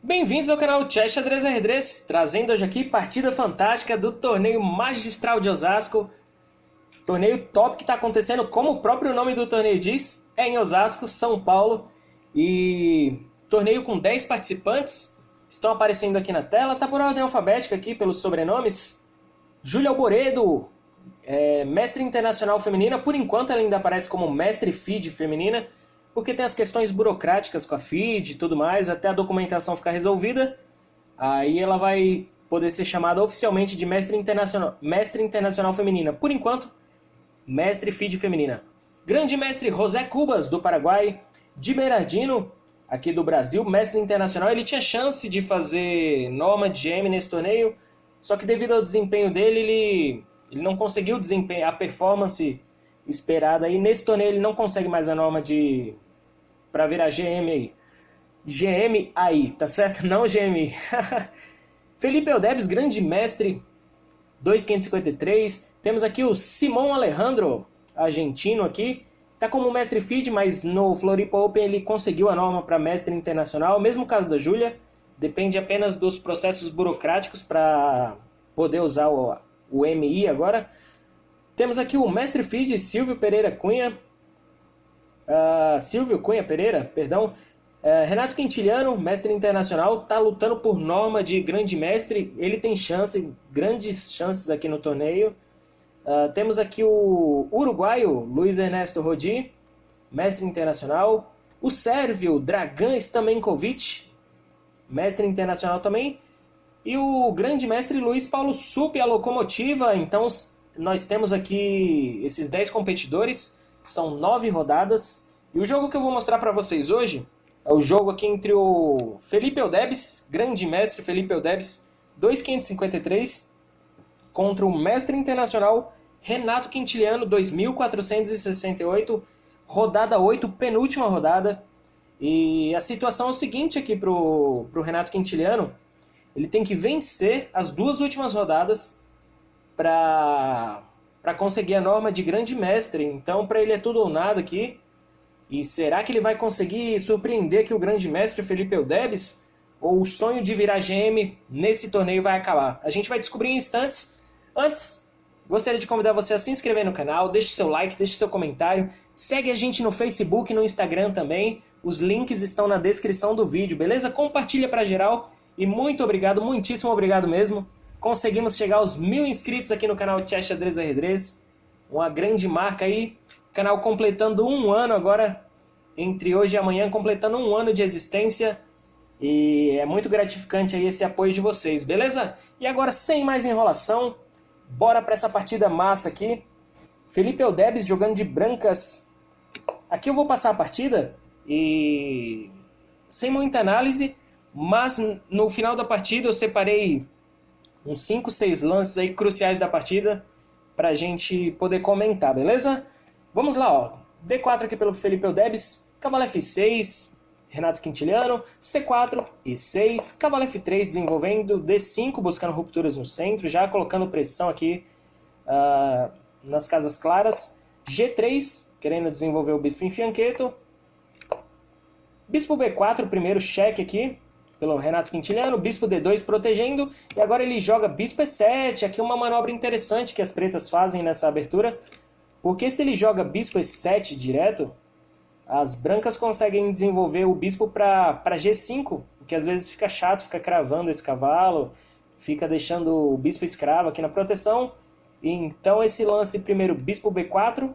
Bem-vindos ao canal Chess Xadrez R3, trazendo hoje aqui partida fantástica do torneio magistral de Osasco. Torneio top que está acontecendo, como o próprio nome do torneio diz, é em Osasco, São Paulo. E torneio com 10 participantes, estão aparecendo aqui na tela, tá por ordem alfabética aqui pelos sobrenomes. Júlia Alboredo, mestre internacional feminina, por enquanto ela ainda aparece como mestre FIDE feminina, porque tem as questões burocráticas com a FIDE e tudo mais, até a documentação ficar resolvida, aí ela vai poder ser chamada oficialmente de mestre internacional feminina. Por enquanto, mestre FIDE feminina. Grande mestre José Cubas, do Paraguai, Di Berardino, aqui do Brasil, mestre internacional. Ele tinha chance de fazer norma de GM nesse torneio, só que devido ao desempenho dele, ele não conseguiu desempenhar a performance esperada. E nesse torneio ele não consegue mais a norma para virar GM aí. GM aí, tá certo? Não GMI. Felipe Eudebes, grande mestre, 2.553. Temos aqui o Simão Alejandro, argentino aqui. Tá como mestre FIDE, mas no Floripa Open ele conseguiu a norma para mestre internacional. Mesmo caso da Júlia, depende apenas dos processos burocráticos para poder usar o MI agora. Temos aqui o mestre FIDE, Silvio Cunha Pereira, perdão. Renato Quintiliano, mestre internacional, está lutando por norma de grande mestre. Ele tem grandes chances aqui no torneio. Temos aqui o uruguaio Luiz Ernesto Rodi, mestre internacional. O sérvio Dragan Stamenkovic, mestre internacional também. E o grande mestre Luiz Paulo Supi, a locomotiva. Então nós temos aqui esses 10 competidores, são 9 rodadas. E o jogo que eu vou mostrar para vocês hoje é o jogo aqui entre o Felipe Eudebes, grande mestre Felipe Eudebes, 2.553, contra o mestre internacional Renato Quintiliano, 2.468, rodada 8, penúltima rodada. E a situação é o seguinte aqui pro Renato Quintiliano: ele tem que vencer as duas últimas rodadas para conseguir a norma de grande mestre. Então para ele é tudo ou nada aqui. E será que ele vai conseguir surpreender aqui o grande mestre Felipe Eudebes? Ou o sonho de virar GM nesse torneio vai acabar? A gente vai descobrir em instantes. Antes, gostaria de convidar você a se inscrever no canal, deixe seu like, deixe seu comentário. Segue a gente no Facebook e no Instagram também. Os links estão na descrição do vídeo, beleza? Compartilha para geral. E muito obrigado, muitíssimo obrigado mesmo. Conseguimos chegar aos 1.000 inscritos aqui no canal Chess Xadrez R3. Uma grande marca aí. O canal completando um ano agora, entre hoje e amanhã, completando um ano de existência. E é muito gratificante aí esse apoio de vocês, beleza? E agora, sem mais enrolação, bora para essa partida massa aqui. Felipe Eudebes jogando de brancas. Aqui eu vou passar a partida e sem muita análise, mas no final da partida eu separei uns 5, 6 lances aí cruciais da partida pra gente poder comentar, beleza? Vamos lá, ó. D4 aqui pelo Felipe Eudebes, cavalo F6, Renato Quintiliano, C4 e 6, cavalo F3 desenvolvendo, D5 buscando rupturas no centro, já colocando pressão aqui nas casas claras, G3 querendo desenvolver o bispo em fianchetto, bispo B4, primeiro cheque aqui pelo Renato Quintiliano, bispo D2 protegendo, e agora ele joga bispo E7, aqui uma manobra interessante que as pretas fazem nessa abertura, porque se ele joga bispo E7 direto, as brancas conseguem desenvolver o bispo para G5, o que às vezes fica chato, fica cravando esse cavalo, fica deixando o bispo escravo aqui na proteção. E então esse lance primeiro bispo B4,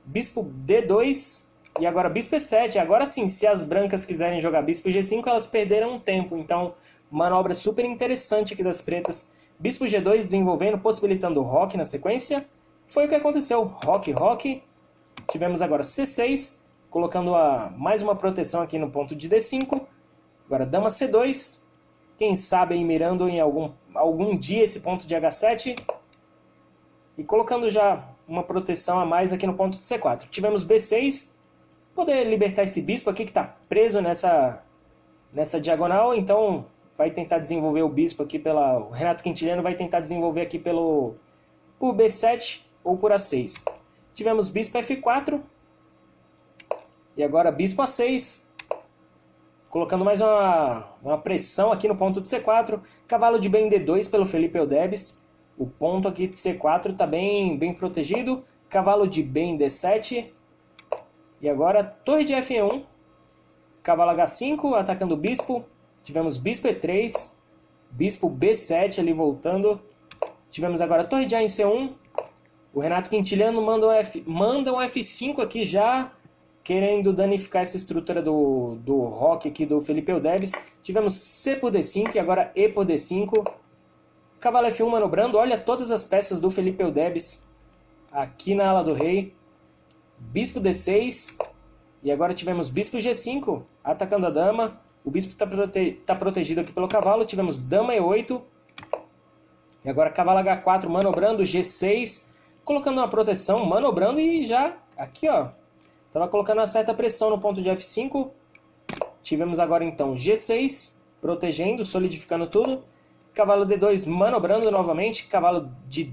bispo D2 e agora bispo E7. Agora sim, se as brancas quiserem jogar bispo G5, elas perderam um tempo. Então, manobra super interessante aqui das pretas. Bispo G2 desenvolvendo, possibilitando o roque na sequência. Foi o que aconteceu. Roque. Tivemos agora C6, colocando mais uma proteção aqui no ponto de D5. Agora dama C2. Quem sabe aí mirando em algum dia esse ponto de H7. E colocando já uma proteção a mais aqui no ponto de C4. Tivemos B6. Poder libertar esse bispo aqui que está preso nessa diagonal. Então vai tentar desenvolver o bispo aqui o Renato Quintiliano vai tentar desenvolver aqui por B7 ou por A6. Tivemos bispo F4. E agora bispo A6. colocando mais uma pressão aqui no ponto de C4. Cavalo de bem D2 pelo Felipe Eudebis. O ponto aqui de C4 está bem protegido. Cavalo de bem D7. E agora torre de F1. Cavalo H5 atacando o bispo. Tivemos bispo E3. Bispo B7 ali voltando. Tivemos agora torre de A em C1. O Renato Quintiliano manda um F5 aqui já, querendo danificar essa estrutura do roque aqui do Felipe Eudebis. Tivemos C por D5 e agora E por D5. Cavalo F1 manobrando. Olha todas as peças do Felipe Eudebis aqui na ala do rei. Bispo D6. E agora tivemos bispo G5 atacando a dama. O bispo está protegido aqui pelo cavalo. Tivemos dama E8. E agora cavalo H4 manobrando. G6. Colocando uma proteção, manobrando e já aqui, ó. Tava colocando uma certa pressão no ponto de F5. Tivemos agora então G6, protegendo, solidificando tudo. Cavalo D2 manobrando novamente. Cavalo de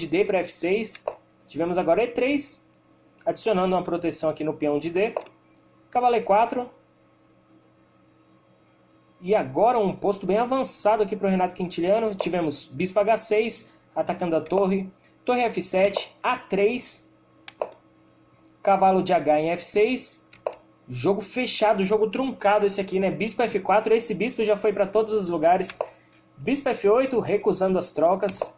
D para F6. Tivemos agora E3, adicionando uma proteção aqui no peão de D. Cavalo E4. E agora um posto bem avançado aqui para o Renato Quintiliano. Tivemos bispo H6, atacando a torre. Torre F7, A3, cavalo de H em F6, jogo fechado, jogo truncado esse aqui, né? Bispo F4, esse bispo já foi para todos os lugares. Bispo F8, recusando as trocas.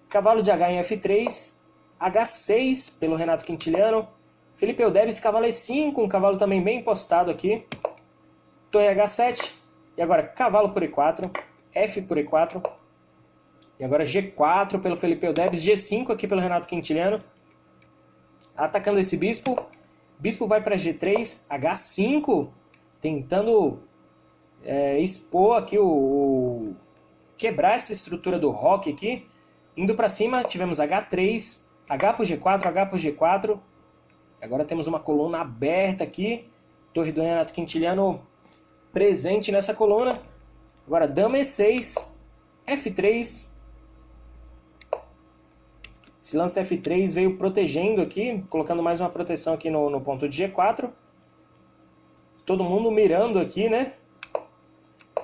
Cavalo de H em F3, H6 pelo Renato Quintiliano. Felipe Eudebis, cavalo E5, um cavalo também bem postado aqui. Torre H7, e agora cavalo por E4, F por E4. E agora G4 pelo Felipe Eudebis, G5 aqui pelo Renato Quintiliano. Atacando esse bispo. Bispo vai para G3, H5. Tentando expor aqui quebrar essa estrutura do roque aqui. Indo para cima, tivemos H3, H por G4, H por G4. Agora temos uma coluna aberta aqui. Torre do Renato Quintiliano presente nessa coluna. Agora dama E6, F3. Esse lance F3 veio protegendo aqui, colocando mais uma proteção aqui no ponto de G4. Todo mundo mirando aqui, né?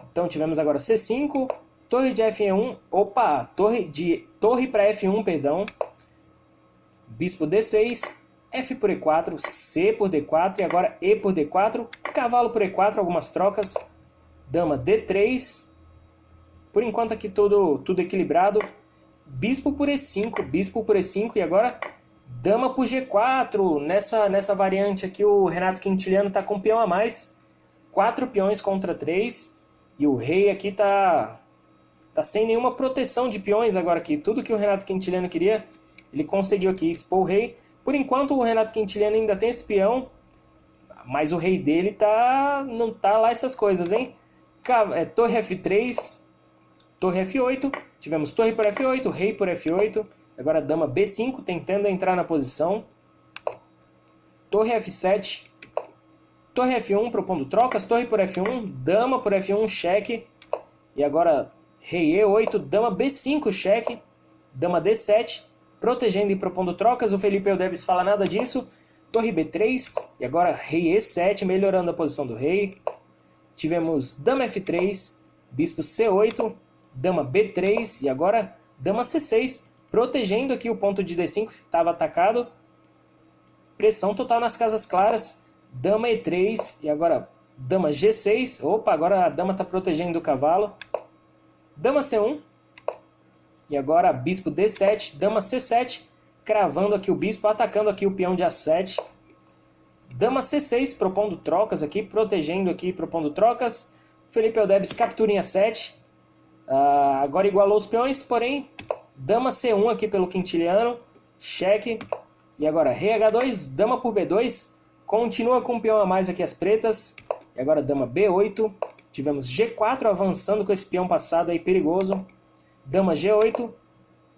Então tivemos agora C5, torre de F1, opa, torre para F1, perdão. Bispo D6, F por E4, C por D4 e agora E por D4. Cavalo por E4, algumas trocas. Dama D3. Por enquanto aqui tudo equilibrado. Bispo por E5 e agora dama por G4. Nessa variante aqui o Renato Quintiliano está com um peão a mais. 4 peões contra 3. E o rei aqui tá sem nenhuma proteção de peões agora aqui. Tudo que o Renato Quintiliano queria, ele conseguiu aqui expor o rei. Por enquanto o Renato Quintiliano ainda tem esse peão, mas o rei dele não tá lá essas coisas, hein? Torre F3, torre F8. Tivemos torre por F8, rei por F8. Agora dama B5 tentando entrar na posição. Torre F7. Torre F1 propondo trocas. Torre por F1, dama por F1, cheque. E agora rei E8, dama B5, cheque. Dama D7, protegendo e propondo trocas. O Felipe Eudebis fala nada disso. Torre B3. E agora rei E7, melhorando a posição do rei. Tivemos dama F3, bispo C8. Dama B3 e agora dama C6, protegendo aqui o ponto de D5 que estava atacado. Pressão total nas casas claras. Dama E3 e agora dama G6. Opa, agora a dama está protegendo o cavalo. Dama C1 e agora bispo D7, dama C7, cravando aqui o bispo, atacando aqui o peão de A7. Dama C6, propondo trocas aqui, protegendo aqui, propondo trocas. Felipe Eudebis captura em A7. Agora igualou os peões, porém, dama C1 aqui pelo Quintiliano, cheque. E agora rei H2, dama por B2, continua com um peão a mais aqui as pretas. E agora dama B8, tivemos G4 avançando com esse peão passado aí perigoso. Dama G8,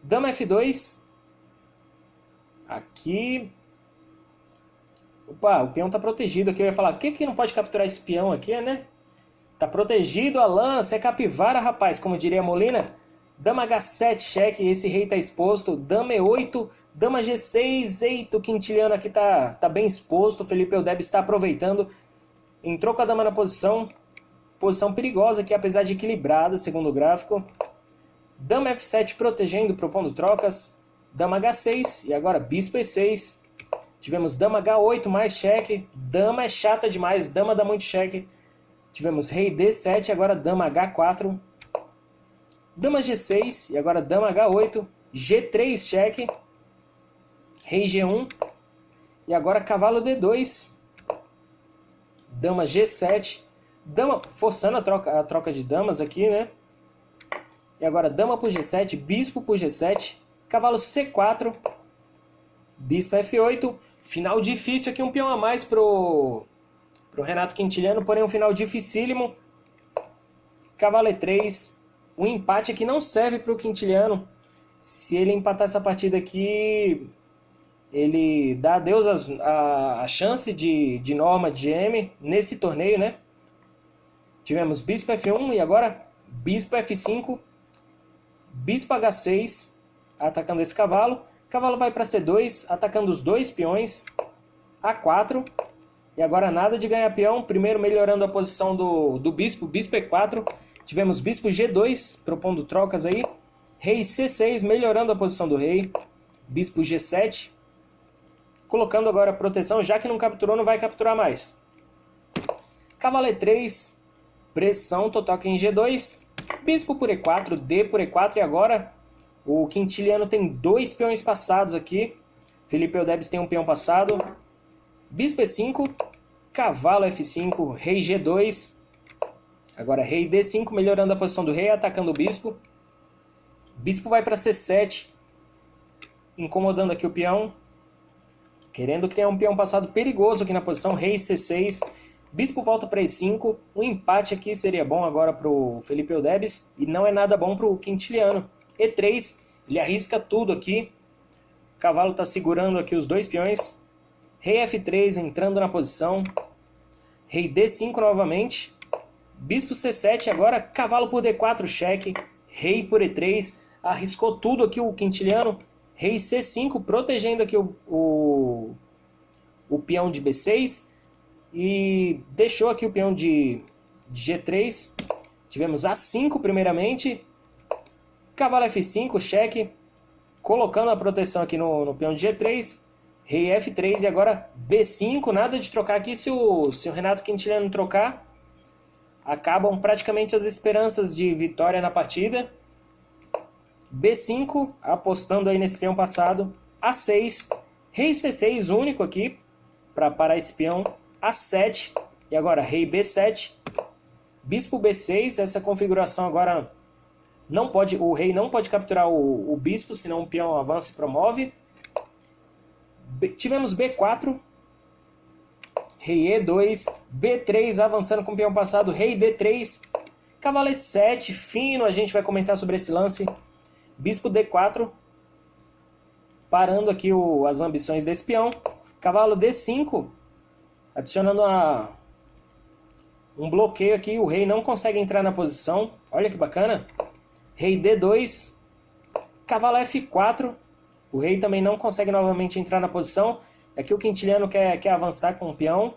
dama F2, aqui... Opa, o peão tá protegido aqui, eu ia falar, o que não pode capturar esse peão aqui, né? Tá protegido, Alan, você é capivara, rapaz, como diria Molina. Dama H7, cheque, esse rei tá exposto. Dama E8, dama G6, eita, o Quintiliano aqui tá bem exposto. O Felipe Eudebis está aproveitando. Entrou com a dama na posição. Posição perigosa aqui, apesar de equilibrada, segundo o gráfico. Dama F7 protegendo, propondo trocas. Dama H6 e agora bispo E6. Tivemos dama H8 mais cheque. Dama é chata demais, dama dá muito cheque. Tivemos rei D7 e agora dama H4. Dama G6 e agora dama H8. G3 cheque. Rei G1. E agora cavalo D2. Dama G7. Dama, forçando a troca de damas aqui, né? E agora dama por G7, bispo por G7. Cavalo C4. Bispo F8. Final difícil aqui, um peão a mais pro Renato Quintiliano, porém um final dificílimo. Cavalo E3. O empate aqui não serve pro Quintiliano. Se ele empatar essa partida aqui, ele dá adeus a chance de norma de GM nesse torneio, né? Tivemos bispo F1 e agora bispo F5. Bispo H6, atacando esse cavalo. Cavalo vai para C2, atacando os dois peões. A4. E agora nada de ganhar peão. Primeiro melhorando a posição do bispo. Bispo E4. Tivemos bispo G2, propondo trocas aí. Rei C6, melhorando a posição do rei. Bispo G7. Colocando agora a proteção. Já que não capturou, não vai capturar mais. Cavalo E3. Pressão total aqui em G2. Bispo por E4, D por E4. E agora o Quintiliano tem dois peões passados aqui. Felipe Eudebs tem um peão passado. Bispo E5. Cavalo F5. Rei G2. Agora rei D5, melhorando a posição do rei, atacando o bispo. Bispo vai para C7. Incomodando aqui o peão. Querendo criar um peão passado perigoso aqui na posição. Rei C6. Bispo volta para E5. Um empate aqui seria bom agora para o Felipe Eudebs. E não é nada bom para o Quintiliano. E3. Ele arrisca tudo aqui. O cavalo está segurando aqui os dois peões. Rei F3 entrando na posição. Rei D5 novamente. Bispo C7. Agora cavalo por D4 cheque. Rei por E3. Arriscou tudo aqui o Quintiliano. Rei C5 protegendo aqui o peão de B6. E deixou aqui o peão de G3. Tivemos A5 primeiramente. Cavalo F5, cheque. Colocando a proteção aqui no peão de G3. Rei F3 e agora B5. Nada de trocar aqui. Se o Renato Quintiliano trocar, acabam praticamente as esperanças de vitória na partida. B5, apostando aí nesse peão passado. A6. Rei C6, único aqui para parar esse peão. A7, e agora rei B7, bispo B6, essa configuração agora não pode, o rei não pode capturar o bispo, senão o peão avança e promove. Tivemos B4, rei E2, B3 avançando com o peão passado, rei D3, cavalo E7, fino, a gente vai comentar sobre esse lance, bispo D4, parando aqui as ambições desse peão, cavalo D5, adicionando um bloqueio aqui, o rei não consegue entrar na posição. Olha que bacana. Rei D2, cavalo F4. O rei também não consegue novamente entrar na posição. Aqui o Quintiliano quer avançar com o peão.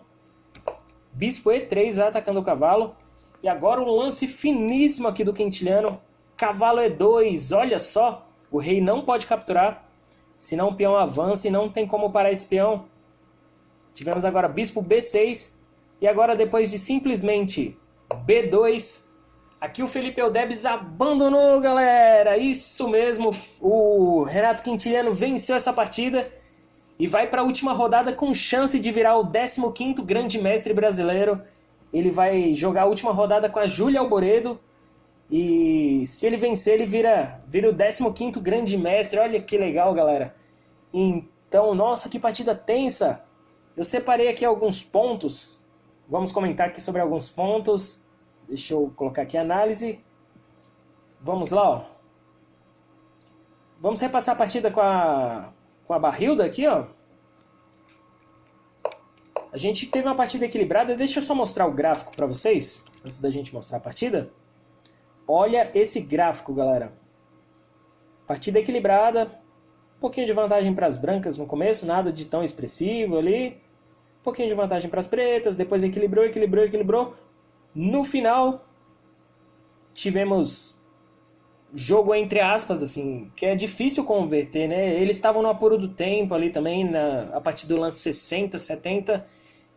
Bispo E3 atacando o cavalo. E agora um lance finíssimo aqui do Quintiliano. Cavalo E2, olha só. O rei não pode capturar, senão o peão avança e não tem como parar esse peão. Tivemos agora bispo B6. E agora depois de simplesmente B2. Aqui o Felipe Eudebs abandonou, galera. Isso mesmo. O Renato Quintiliano venceu essa partida. E vai para a última rodada com chance de virar o 15º grande mestre brasileiro. Ele vai jogar a última rodada com a Júlia Alboredo. E se ele vencer, ele vira o 15º grande mestre. Olha que legal, galera. Então, nossa, que partida tensa. Eu separei aqui alguns pontos. Vamos comentar aqui sobre alguns pontos. Deixa eu colocar aqui a análise. Vamos lá, ó. Vamos repassar a partida com a Barrilda aqui, ó. A gente teve uma partida equilibrada. Deixa eu só mostrar o gráfico para vocês, antes da gente mostrar a partida. Olha esse gráfico, galera. Partida equilibrada. Um pouquinho de vantagem para as brancas no começo, nada de tão expressivo ali. Um pouquinho de vantagem para as pretas, depois equilibrou, equilibrou, equilibrou. No final, tivemos jogo entre aspas, assim, que é difícil converter, né? Eles estavam no apuro do tempo ali também, a partir do lance 60, 70.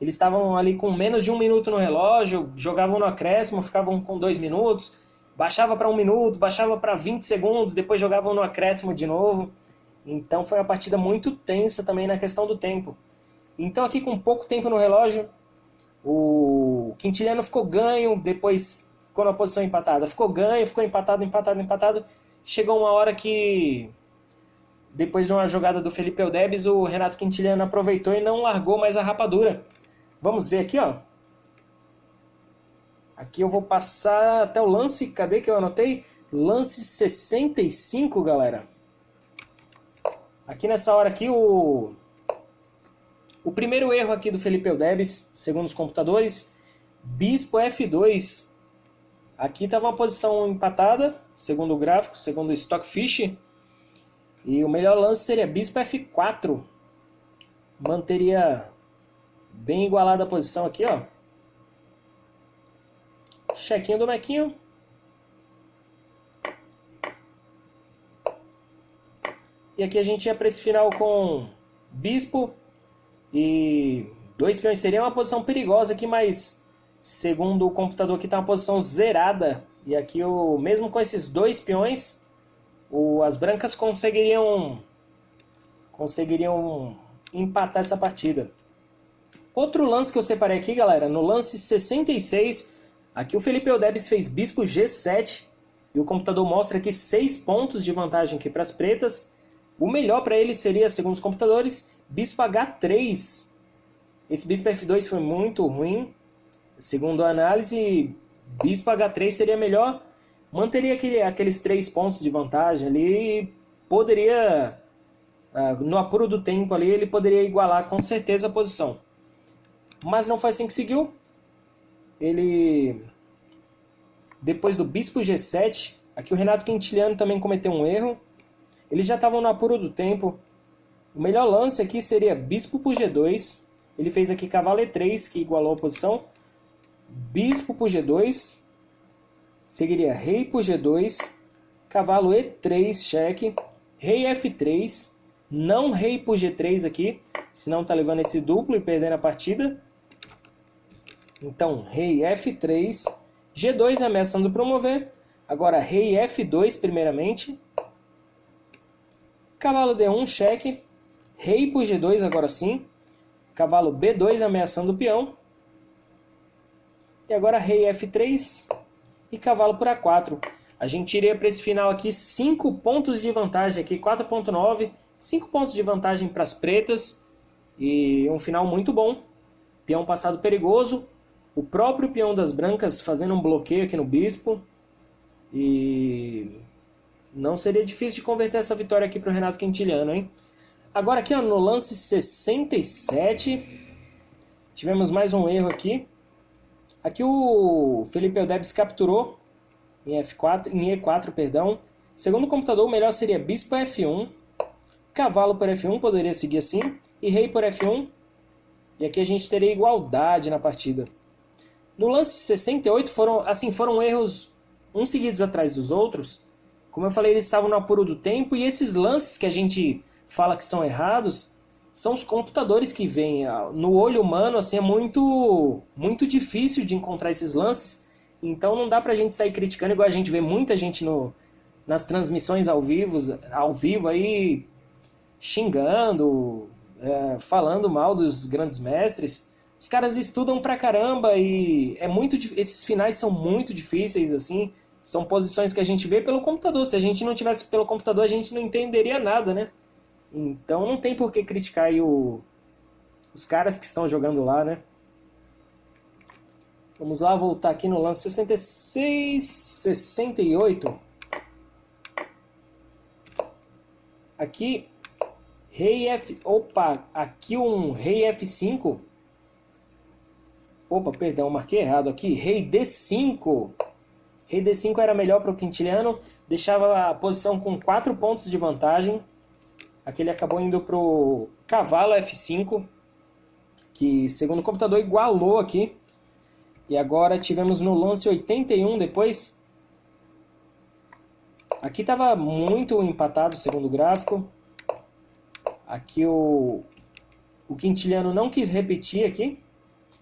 Eles estavam ali com menos de 1 minuto no relógio, jogavam no acréscimo, ficavam com 2 minutos, baixava para 1 minuto, baixava para 20 segundos, depois jogavam no acréscimo de novo. Então foi uma partida muito tensa também na questão do tempo. Então aqui com pouco tempo no relógio, o Quintiliano ficou ganho, depois ficou na posição empatada. Ficou ganho, ficou empatado, empatado, empatado. Chegou uma hora que, depois de uma jogada do Felipe Eudebis, o Renato Quintiliano aproveitou e não largou mais a rapadura. Vamos ver aqui, ó. Aqui eu vou passar até o lance, cadê que eu anotei? Lance 65, galera. Aqui nessa hora aqui, o primeiro erro aqui do Felipe Eudebis, segundo os computadores, Bispo F2. Aqui estava uma posição empatada, segundo o gráfico, segundo o Stockfish. E o melhor lance seria Bispo F4. Manteria bem igualada a posição aqui, ó. Chequinho do Mequinho. E aqui a gente ia para esse final com Bispo e 2 peões. Seria uma posição perigosa aqui, mas segundo o computador aqui está uma posição zerada. E aqui, mesmo com esses 2 peões, as brancas conseguiriam empatar essa partida. Outro lance que eu separei aqui, galera, no lance 66, aqui o Felipe Eudebis fez Bispo G7 e o computador mostra aqui 6 pontos de vantagem aqui para as pretas. O melhor para ele seria, segundo os computadores, Bispo H3. Esse Bispo F2 foi muito ruim. Segundo a análise, Bispo H3 seria melhor. Manteria aqueles 3 pontos de vantagem ali e poderia, no apuro do tempo ali, ele poderia igualar com certeza a posição. Mas não foi assim que seguiu. Ele, depois do Bispo G7, aqui o Renato Quintiliano também cometeu um erro. Eles já estavam no apuro do tempo. O melhor lance aqui seria Bispo por G2. Ele fez aqui Cavalo E3, que igualou a posição. Bispo por G2. Seguiria Rei por G2. Cavalo E3, cheque. Rei F3. Não Rei por G3 aqui, senão tá levando esse duplo e perdendo a partida. Então, Rei F3. G2 ameaçando promover. Agora Rei F2 primeiramente. Cavalo D1, cheque. Rei por G2 agora sim. Cavalo B2 ameaçando o peão. E agora Rei F3 e cavalo por A4. A gente iria para esse final aqui 5 pontos de vantagem aqui, 4.9, 5 pontos de vantagem para as pretas. E um final muito bom. Peão passado perigoso. O próprio peão das brancas fazendo um bloqueio aqui no bispo. E não seria difícil de converter essa vitória aqui para o Renato Quintiliano, hein? Agora aqui, ó, no lance 67, tivemos mais um erro aqui. Aqui o Felipe Eudebis capturou em E4, perdão. Segundo o computador, o melhor seria Bispo F1, Cavalo por F1, poderia seguir assim, e Rei por F1. E aqui a gente teria igualdade na partida. No lance 68 foram erros uns seguidos atrás dos outros. Como eu falei, eles estavam no apuro do tempo, e esses lances que a gente fala que são errados, são os computadores que veem. No olho humano, assim, é muito difícil de encontrar esses lances, então não dá pra gente sair criticando, igual a gente vê muita gente nas transmissões ao vivo aí, xingando, falando mal dos grandes mestres. Os caras estudam pra caramba e esses finais são muito difíceis, assim, são posições que a gente vê pelo computador. Se a gente não tivesse pelo computador, a gente não entenderia nada, né? Então não tem por que criticar aí os caras que estão jogando lá, né? Vamos lá, voltar aqui no lance 66, 68. Aqui, Rei F... Opa, aqui um Rei F5. Opa, perdão, marquei errado aqui. Rei D5. Rei D5 era melhor para o Quintiliano. Deixava a posição com 4 pontos de vantagem. Aqui ele acabou indo para o Cavalo F5. que segundo o computador igualou aqui. E agora tivemos no lance 81 depois. Aqui estava muito empatado segundo o gráfico. Aqui o Quintiliano não quis repetir aqui.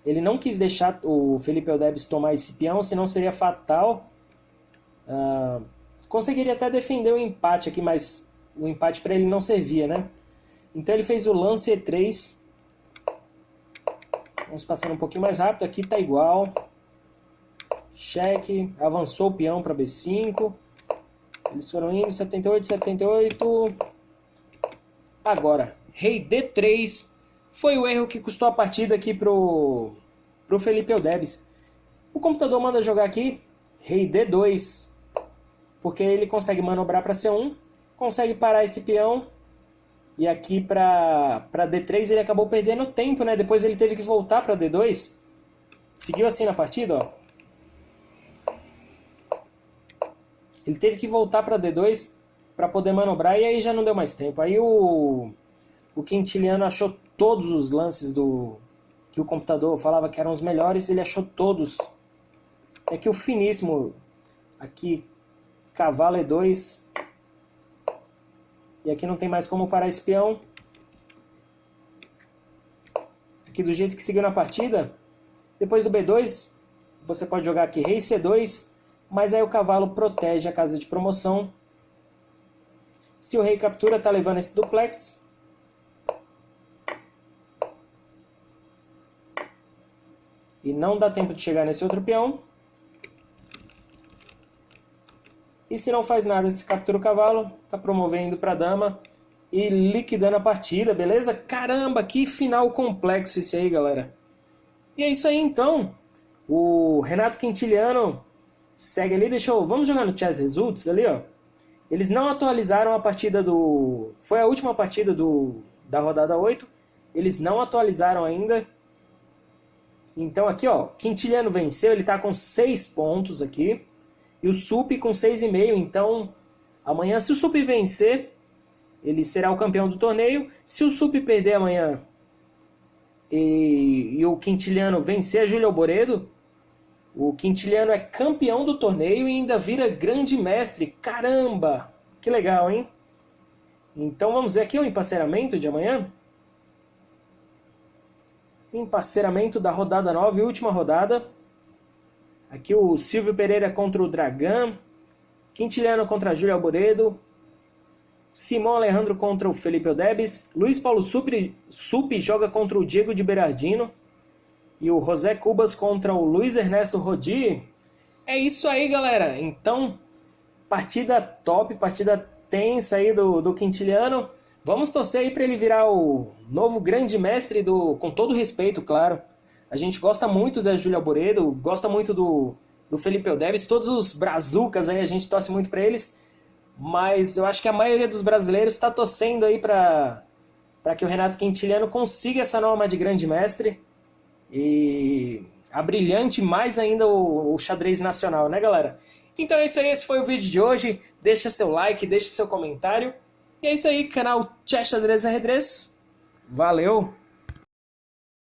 Ele não quis deixar o Felipe Eudebis tomar esse peão, senão seria fatal. Conseguiria até defender o empate aqui, mas o empate para ele não servia, né? Então ele fez o lance E3. Vamos passando um pouquinho mais rápido. Aqui está igual. Cheque. Avançou o peão para B5. Eles foram indo. 78, 78. Agora, rei D3. Foi o erro que custou a partida aqui pro Felipe Eudebis. O computador manda jogar aqui rei D2. Porque ele consegue manobrar para C1. Consegue parar esse peão. E aqui para D3 ele acabou perdendo tempo, né? Depois ele teve que voltar para D2. Seguiu assim na partida, ó. Ele teve que voltar para D2 para poder manobrar e aí já não deu mais tempo. Aí o Quintiliano achou todos os lances que o computador falava que eram os melhores, ele achou todos. É que o finíssimo aqui, cavalo E2. E aqui não tem mais como parar esse peão. Aqui do jeito que seguiu na partida. Depois do B2, você pode jogar aqui rei C2. Mas aí o cavalo protege a casa de promoção. Se o rei captura, tá levando esse duplex. E não dá tempo de chegar nesse outro peão. E se não faz nada, se captura o cavalo, tá promovendo para a dama e liquidando a partida, beleza? Caramba, que final complexo esse aí, galera. E é isso aí, então. O Renato Quintiliano segue ali, vamos jogar no Chess Results ali, ó. Eles não atualizaram a partida foi a última partida da rodada 8. Eles não atualizaram ainda. Então aqui, ó, Quintiliano venceu, ele tá com 6 pontos aqui. E o Sup com 6,5, então amanhã, se o Sup vencer, ele será o campeão do torneio. Se o Sup perder amanhã e o Quintiliano vencer a Júlia Alboredo, o Quintiliano é campeão do torneio e ainda vira grande mestre. Caramba, que legal, hein? Então vamos ver aqui o emparceramento de amanhã. Emparceramento da rodada 9, última rodada. Aqui o Silvio Pereira contra o Dragan, Quintiliano contra a Júlia Alboredo, Simão Alejandro contra o Felipe Eudebis, Luiz Paulo Sup joga contra o Diego de Berardino e o José Cubas contra o Luiz Ernesto Rodi. É isso aí, galera. Então, partida top, partida tensa aí do Quintiliano. Vamos torcer aí para ele virar o novo grande mestre com todo respeito, claro. A gente gosta muito da Júlia Alboredo, gosta muito do Felipe Eudebis, todos os brazucas aí a gente torce muito para eles, mas eu acho que a maioria dos brasileiros está torcendo aí para que o Renato Quintiliano consiga essa norma de grande mestre e abrilhante mais ainda o xadrez nacional, né, galera? Então é isso aí, esse foi o vídeo de hoje. Deixa seu like, deixa seu comentário. E é isso aí, canal Chess Xadrez R3. Valeu!